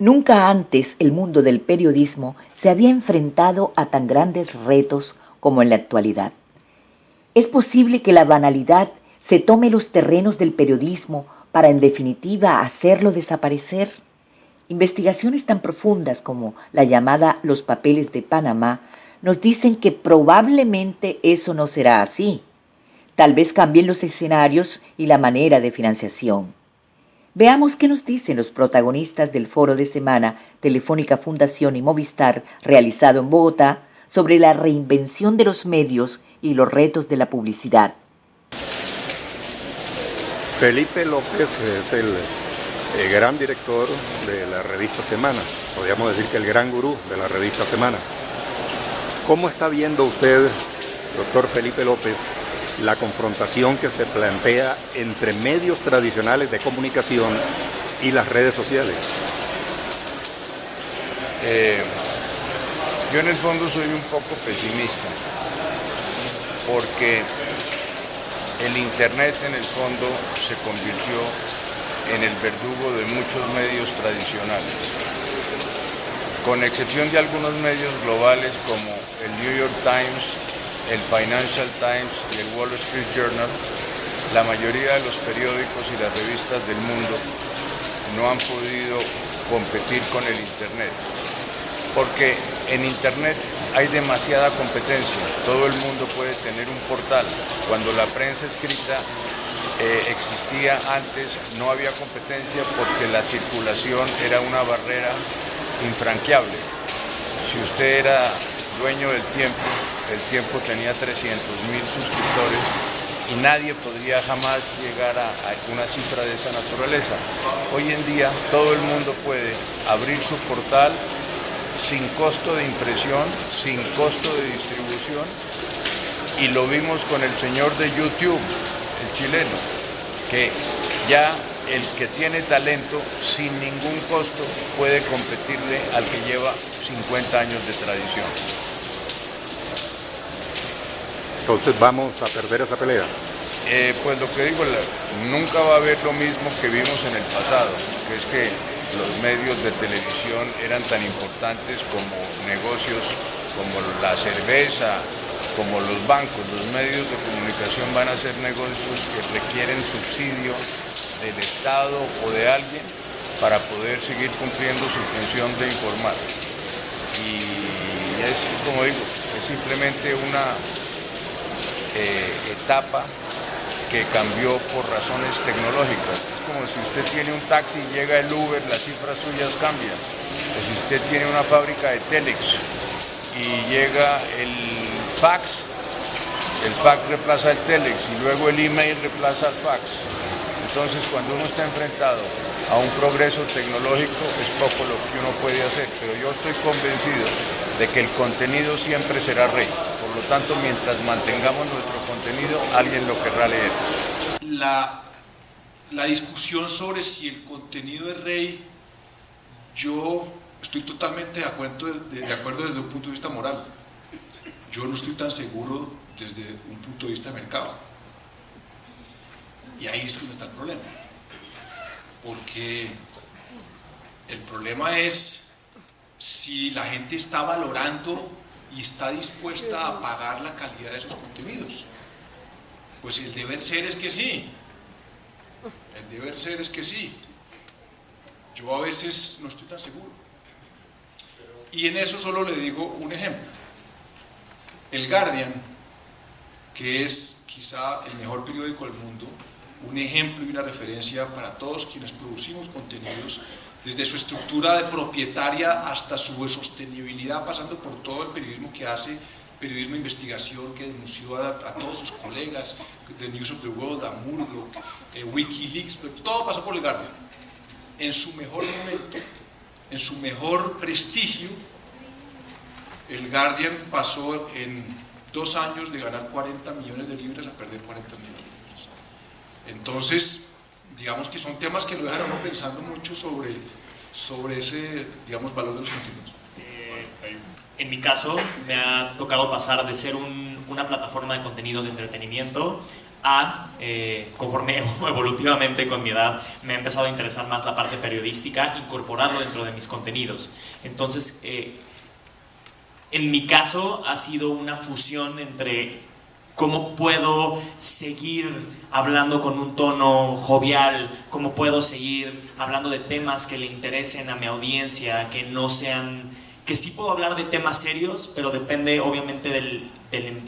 Nunca antes el mundo del periodismo se había enfrentado a tan grandes retos como en la actualidad. ¿Es posible que la banalidad se tome los terrenos del periodismo para en definitiva hacerlo desaparecer? Investigaciones tan profundas como la llamada Los Papeles de Panamá nos dicen que probablemente eso no será así. Tal vez cambien los escenarios y la manera de financiación. Veamos qué nos dicen los protagonistas del foro de semana Telefónica Fundación y Movistar realizado en Bogotá sobre la reinvención de los medios y los retos de la publicidad. Felipe López es el gran director de la revista Semana, podríamos decir que el gran gurú de la revista Semana. ¿Cómo está viendo usted, doctor Felipe López, la confrontación que se plantea entre medios tradicionales de comunicación y las redes sociales? Yo en el fondo soy un poco pesimista, porque el Internet en el fondo se convirtió en el verdugo de muchos medios tradicionales, con excepción de algunos medios globales como el New York Times, el Financial Times y el Wall Street Journal. La mayoría de los periódicos y las revistas del mundo no han podido competir con el Internet, porque en Internet hay demasiada competencia. Todo el mundo puede tener un portal. Cuando la prensa escrita existía antes, no había competencia porque la circulación era una barrera infranqueable. Si usted era dueño del tiempo, el tiempo tenía 300.000 suscriptores y nadie podría jamás llegar a una cifra de esa naturaleza. Hoy en día todo el mundo puede abrir su portal sin costo de impresión, sin costo de distribución, y lo vimos con el señor de YouTube, el chileno, que ya el que tiene talento sin ningún costo puede competirle al que lleva 50 años de tradición. Entonces vamos a perder esa pelea. Pues lo que digo, nunca va a haber lo mismo que vimos en el pasado, que es que los medios de televisión eran tan importantes como negocios como la cerveza, como los bancos. Los medios de comunicación van a ser negocios que requieren subsidio del Estado o de alguien para poder seguir cumpliendo su función de informar. Y es, como digo, es simplemente una etapa que cambió por razones tecnológicas. Es como si usted tiene un taxi y llega el Uber, las cifras suyas cambian. O si usted tiene una fábrica de Telex y llega el fax reemplaza el Telex y luego el email reemplaza el fax. Entonces, cuando uno está enfrentado a un progreso tecnológico, es poco lo que uno puede hacer, pero yo estoy convencido de que el contenido siempre será rey. Por lo tanto, mientras mantengamos nuestro contenido, alguien lo querrá leer. La discusión sobre si el contenido es rey, yo estoy totalmente de acuerdo desde un punto de vista moral. Yo no estoy tan seguro desde un punto de vista de mercado. Y ahí es donde está el problema. Porque el problema es si la gente está valorando y está dispuesta a pagar la calidad de esos contenidos. Pues el deber ser es que sí. El deber ser es que sí. Yo a veces no estoy tan seguro. Y en eso solo le digo un ejemplo. El Guardian, que es quizá el mejor periódico del mundo, un ejemplo y una referencia para todos quienes producimos contenidos, desde su estructura de propietaria hasta su sostenibilidad, pasando por todo el periodismo que hace, periodismo de investigación que denunció a todos sus colegas, The News of the World, a Murdoch, Wikileaks, pero todo pasó por el Guardian. En su mejor momento, en su mejor prestigio, el Guardian pasó en 2 años de ganar 40 millones de libras a perder 40 millones de libras. Entonces, digamos que son temas que lo dejan a uno pensando mucho sobre ese, digamos, valor de los contenidos. En mi caso, me ha tocado pasar de ser una plataforma de contenido de entretenimiento conforme evolutivamente con mi edad, me ha empezado a interesar más la parte periodística, incorporarlo dentro de mis contenidos. Entonces, en mi caso ha sido una fusión entre cómo puedo seguir hablando con un tono jovial, cómo puedo seguir hablando de temas que le interesen a mi audiencia, que no sean, que sí puedo hablar de temas serios, pero depende obviamente del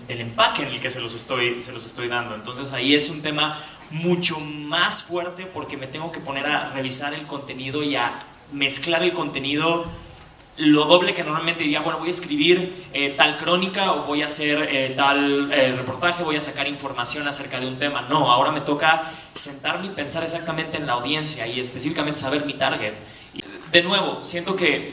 empaque en el que se los estoy dando. Entonces ahí es un tema mucho más fuerte porque me tengo que poner a revisar el contenido y a mezclar el contenido lo doble que normalmente diría, bueno, voy a escribir tal crónica o voy a hacer tal reportaje, voy a sacar información acerca de un tema. No, ahora me toca sentarme y pensar exactamente en la audiencia y específicamente saber mi target. De nuevo, siento que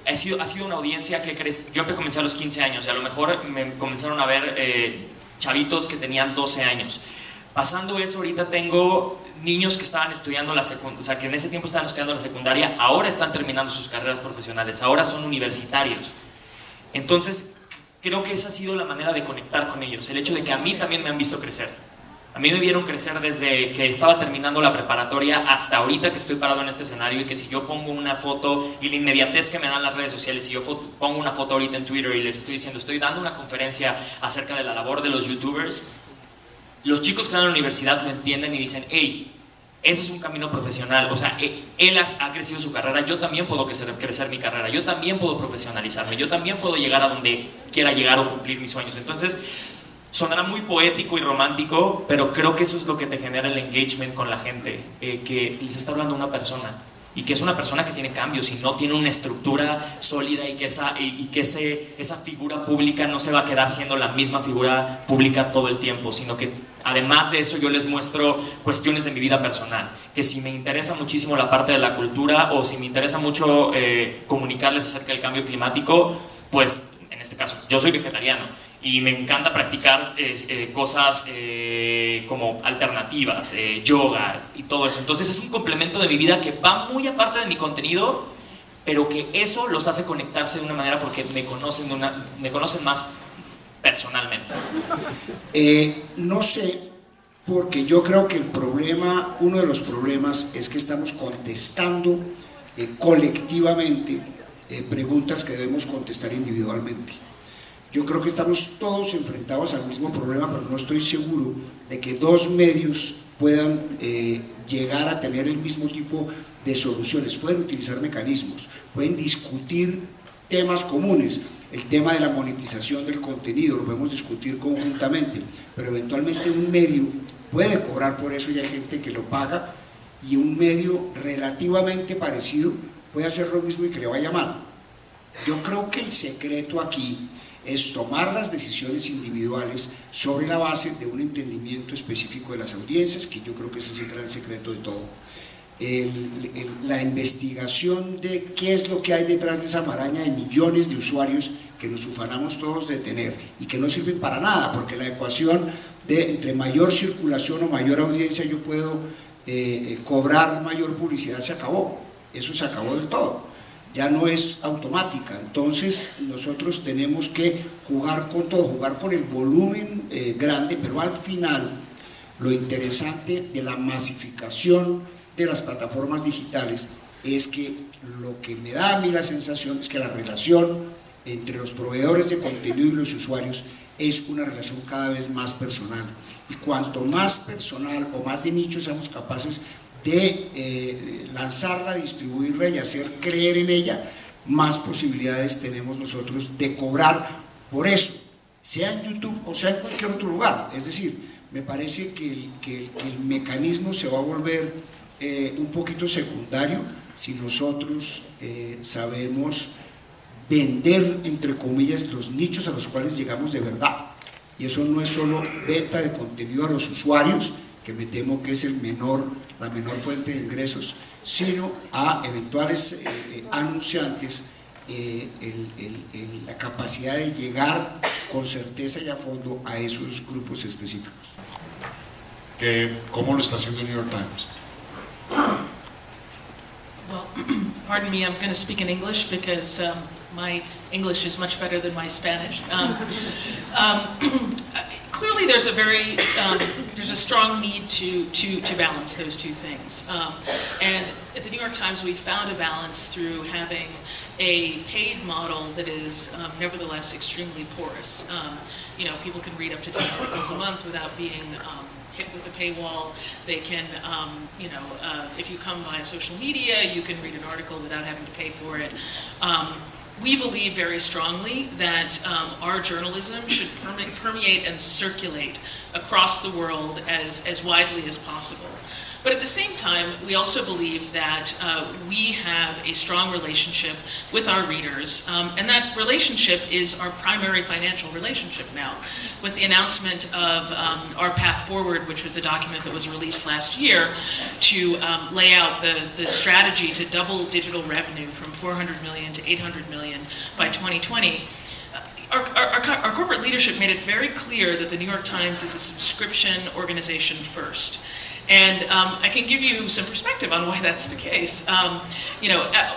ha sido una audiencia que yo comencé a los 15 años y a lo mejor me comenzaron a ver chavitos que tenían 12 años. Pasando eso, ahorita tengo niños que estaban estudiando o sea, que en ese tiempo estaban estudiando la secundaria, ahora están terminando sus carreras profesionales, ahora son universitarios. Entonces, creo que esa ha sido la manera de conectar con ellos, el hecho de que a mí también me han visto crecer. A mí me vieron crecer desde que estaba terminando la preparatoria hasta ahorita que estoy parado en este escenario y que si yo pongo una foto y la inmediatez que me dan las redes sociales, si yo pongo una foto ahorita en Twitter y les estoy diciendo, estoy dando una conferencia acerca de la labor de los youtubers, los chicos que están en la universidad lo entienden y dicen, hey, ese es un camino profesional, o sea, él ha crecido su carrera, yo también puedo crecer mi carrera, yo también puedo profesionalizarme, yo también puedo llegar a donde quiera llegar o cumplir mis sueños. Entonces, sonará muy poético y romántico, pero creo que eso es lo que te genera el engagement con la gente, que les está hablando una persona y que es una persona que tiene cambios y no tiene una estructura sólida y que esa figura pública no se va a quedar siendo la misma figura pública todo el tiempo, sino que además de eso yo les muestro cuestiones de mi vida personal, que si me interesa muchísimo la parte de la cultura o si me interesa mucho comunicarles acerca del cambio climático, pues en este caso yo soy vegetariano y me encanta practicar cosas como alternativas, yoga y todo eso. Entonces es un complemento de mi vida que va muy aparte de mi contenido, pero que eso los hace conectarse de una manera porque me conocen más personalmente. No sé, porque yo creo que uno de los problemas es que estamos contestando colectivamente preguntas que debemos contestar individualmente. Yo creo que estamos todos enfrentados al mismo problema, pero no estoy seguro de que dos medios puedan llegar a tener el mismo tipo de soluciones. Pueden utilizar mecanismos, pueden discutir temas comunes. El tema de la monetización del contenido lo podemos discutir conjuntamente, pero eventualmente un medio puede cobrar por eso y hay gente que lo paga, y un medio relativamente parecido puede hacer lo mismo y que le vaya mal. Yo creo que el secreto aquí es tomar las decisiones individuales sobre la base de un entendimiento específico de las audiencias, que yo creo que ese es el gran secreto de todo. La investigación de qué es lo que hay detrás de esa maraña de millones de usuarios que nos ufanamos todos de tener y que no sirven para nada, porque la ecuación de entre mayor circulación o mayor audiencia yo puedo cobrar mayor publicidad se acabó, eso se acabó del todo. Ya no es automática. Entonces nosotros tenemos que jugar con todo, jugar con el volumen grande, pero al final lo interesante de la masificación de las plataformas digitales es que lo que me da a mí la sensación es que la relación entre los proveedores de contenido y los usuarios es una relación cada vez más personal, y cuanto más personal o más de nicho seamos capaces de lanzarla, distribuirla y hacer creer en ella, más posibilidades tenemos nosotros de cobrar por eso, sea en YouTube o sea en cualquier otro lugar. Es decir, me parece que el mecanismo se va a volver un poquito secundario si nosotros sabemos vender, entre comillas, los nichos a los cuales llegamos de verdad, y eso no es solo venta de contenido a los usuarios, que me temo que es la menor fuente de ingresos, sino a eventuales anunciantes, la capacidad de llegar con certeza y a fondo a esos grupos específicos. ¿Cómo lo está haciendo el New York Times? Well, pardon me, I'm going to speak in English because my English is much better than my Spanish. Clearly clearly there's a strong need to balance those two things. And at the New York Times, we found a balance through having a paid model that is nevertheless extremely porous. You know, people can read up to 10 articles a month without being hit with a paywall. They can, if you come via social media, you can read an article without having to pay for it. We believe very strongly that our journalism should permeate and circulate across the world as widely as possible. But at the same time, we also believe that we have a strong relationship with our readers, and that relationship is our primary financial relationship now. With the announcement of our Path Forward, which was the document that was released last year, to lay out the strategy to double digital revenue from 400 million to 800 million by 2020, our corporate leadership made it very clear that the New York Times is a subscription organization first. And I can give you some perspective on why that's the case.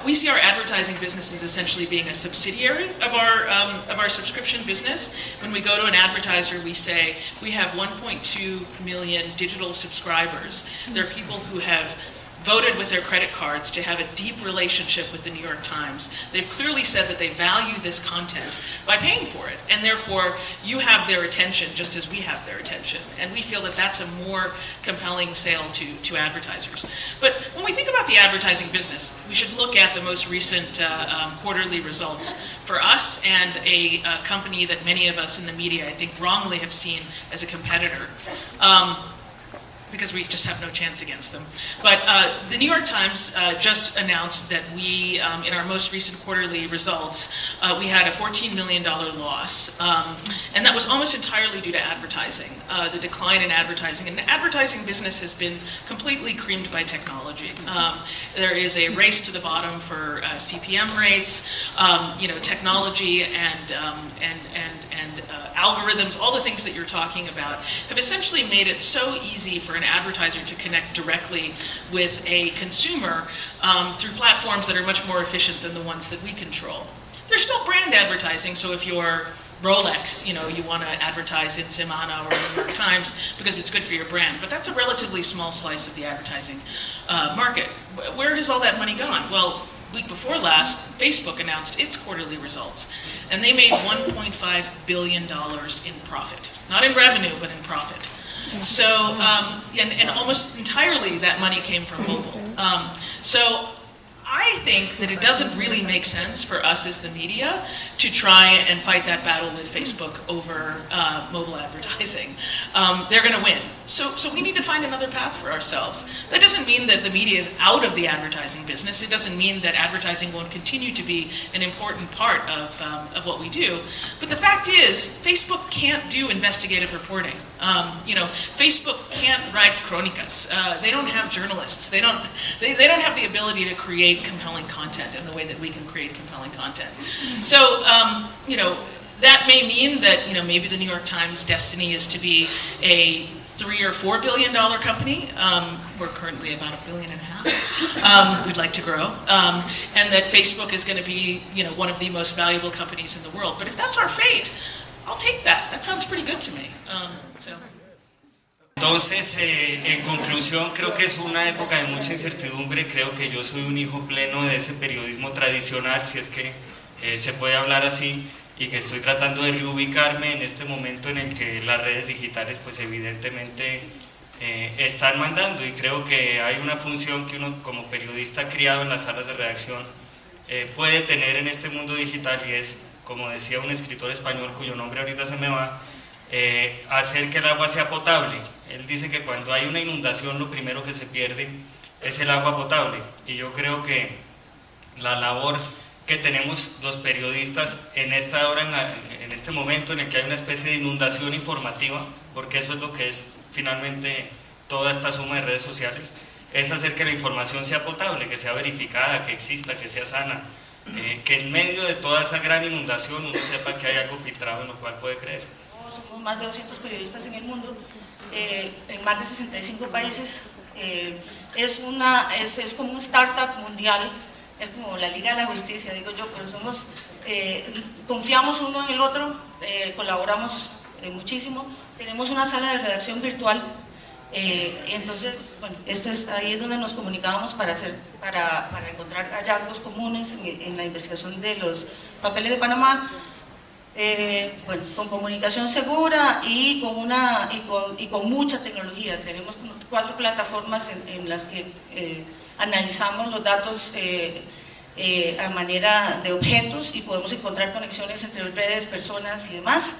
We see our advertising business as essentially being a subsidiary of our subscription business. When we go to an advertiser, we say we have 1.2 million digital subscribers. There are people who have voted with their credit cards to have a deep relationship with the New York Times. They've clearly said that they value this content by paying for it, and therefore you have their attention just as we have their attention. And we feel that that's a more compelling sale to advertisers. But when we think about the advertising business, we should look at the most recent quarterly results for us and a company that many of us in the media, I think, wrongly have seen as a competitor. Because we just have no chance against them. But the New York Times just announced that we, in our most recent quarterly results, we had a $14 million loss. And that was almost entirely due to advertising, the decline in advertising. And the advertising business has been completely creamed by technology. There is a race to the bottom for CPM rates, technology and algorithms, all the things that you're talking about, have essentially made it so easy for an advertiser to connect directly with a consumer through platforms that are much more efficient than the ones that we control. There's still brand advertising, so if you're Rolex, you want to advertise in Semana or New York Times because it's good for your brand, but that's a relatively small slice of the advertising market. Where has all that money gone? Well, week before last, Facebook announced its quarterly results, and they made $1.5 billion in profit. Not in revenue, but in profit. So, and almost entirely that money came from mobile. So I think that it doesn't really make sense for us as the media to try and fight that battle with Facebook over mobile advertising. They're going to win. So we need to find another path for ourselves. That doesn't mean that the media is out of the advertising business. It doesn't mean that advertising won't continue to be an important part of what we do. But the fact is, Facebook can't do investigative reporting. Facebook can't write crónicas. They don't have journalists. They don't have the ability to create compelling content in the way that we can create compelling content. So, that may mean that, maybe the New York Times destiny is to be a $3 or $4 billion company. We're currently about $1.5 billion. We'd like to grow. And that Facebook is going to be, one of the most valuable companies in the world. But if that's our fate, I'll take that. That sounds pretty good to me. Entonces, en conclusión, creo que es una época de mucha incertidumbre. Creo que yo soy un hijo pleno de ese periodismo tradicional, si es que se puede hablar así, y que estoy tratando de reubicarme en este momento en el que las redes digitales, pues evidentemente están mandando, y creo que hay una función que uno como periodista criado en las salas de redacción puede tener en este mundo digital, y es, como decía un escritor español cuyo nombre ahorita se me va, hacer que el agua sea potable. Él dice que cuando hay una inundación lo primero que se pierde es el agua potable, y yo creo que la labor que tenemos los periodistas en esta hora, en este momento en el que hay una especie de inundación informativa, porque eso es lo que es finalmente toda esta suma de redes sociales, es hacer que la información sea potable, que sea verificada, que exista, que sea sana, que en medio de toda esa gran inundación uno sepa que hay algo filtrado en lo cual puede creer. Somos más de 200 periodistas en el mundo, en más de 65 países. Es como un startup mundial, es como la Liga de la Justicia, digo yo, pero confiamos uno en el otro, colaboramos muchísimo. Tenemos una sala de redacción virtual, entonces, bueno, ahí es donde nos comunicábamos para encontrar hallazgos comunes en la investigación de los papeles de Panamá. Bueno, con comunicación segura y con mucha tecnología. Tenemos 4 plataformas en las que analizamos los datos a manera de objetos y podemos encontrar conexiones entre redes, personas y demás.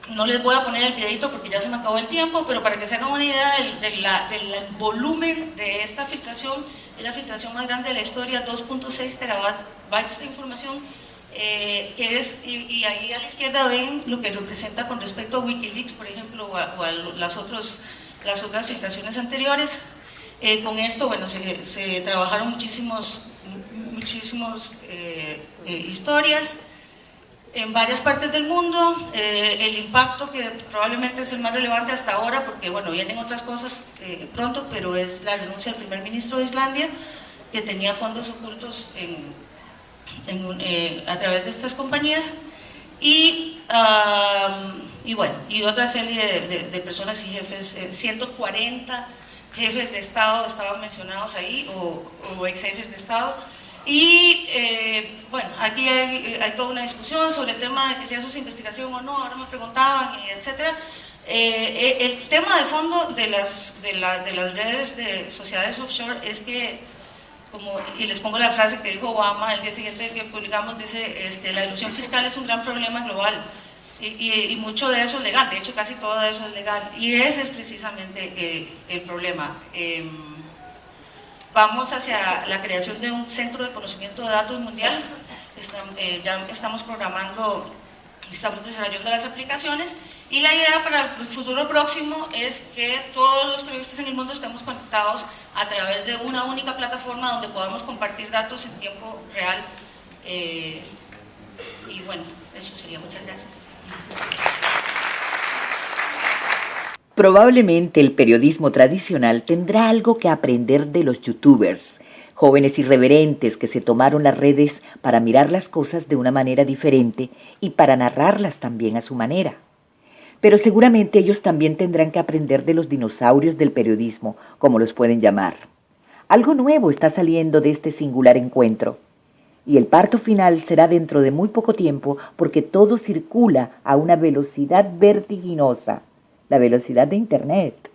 No les voy a poner el videito porque ya se me acabó el tiempo, pero para que se hagan una idea del volumen de esta filtración, es la filtración más grande de la historia, 2.6 terabytes de información, y ahí a la izquierda ven lo que representa con respecto a Wikileaks, por ejemplo, o a las otras filtraciones anteriores. Con esto, bueno, se trabajaron muchísimas historias en varias partes del mundo. El impacto, que probablemente es el más relevante hasta ahora, porque bueno, vienen otras cosas pronto, pero es la renuncia del primer ministro de Islandia, que tenía fondos ocultos a través de estas compañías, y bueno, y otra serie de personas y jefes, 140 jefes de Estado estaban mencionados ahí, o ex jefes de Estado. Y bueno, aquí hay toda una discusión sobre el tema de que si eso es investigación o no, ahora me preguntaban, etc. El tema de fondo de las redes de sociedades offshore es que, y les pongo la frase que dijo Obama el día siguiente que publicamos, dice, la elusión fiscal es un gran problema global, y mucho de eso es legal, de hecho casi todo de eso es legal, y ese es precisamente el problema. Vamos hacia la creación de un centro de conocimiento de datos mundial. Ya estamos desarrollando las aplicaciones, y la idea para el futuro próximo es que todos los periodistas en el mundo estemos conectados a través de una única plataforma donde podamos compartir datos en tiempo real. Y bueno, eso sería. Muchas gracias. Probablemente el periodismo tradicional tendrá algo que aprender de los youtubers, jóvenes irreverentes que se tomaron las redes para mirar las cosas de una manera diferente y para narrarlas también a su manera. Pero seguramente ellos también tendrán que aprender de los dinosaurios del periodismo, como los pueden llamar. Algo nuevo está saliendo de este singular encuentro, y el parto final será dentro de muy poco tiempo, porque todo circula a una velocidad vertiginosa, la velocidad de Internet.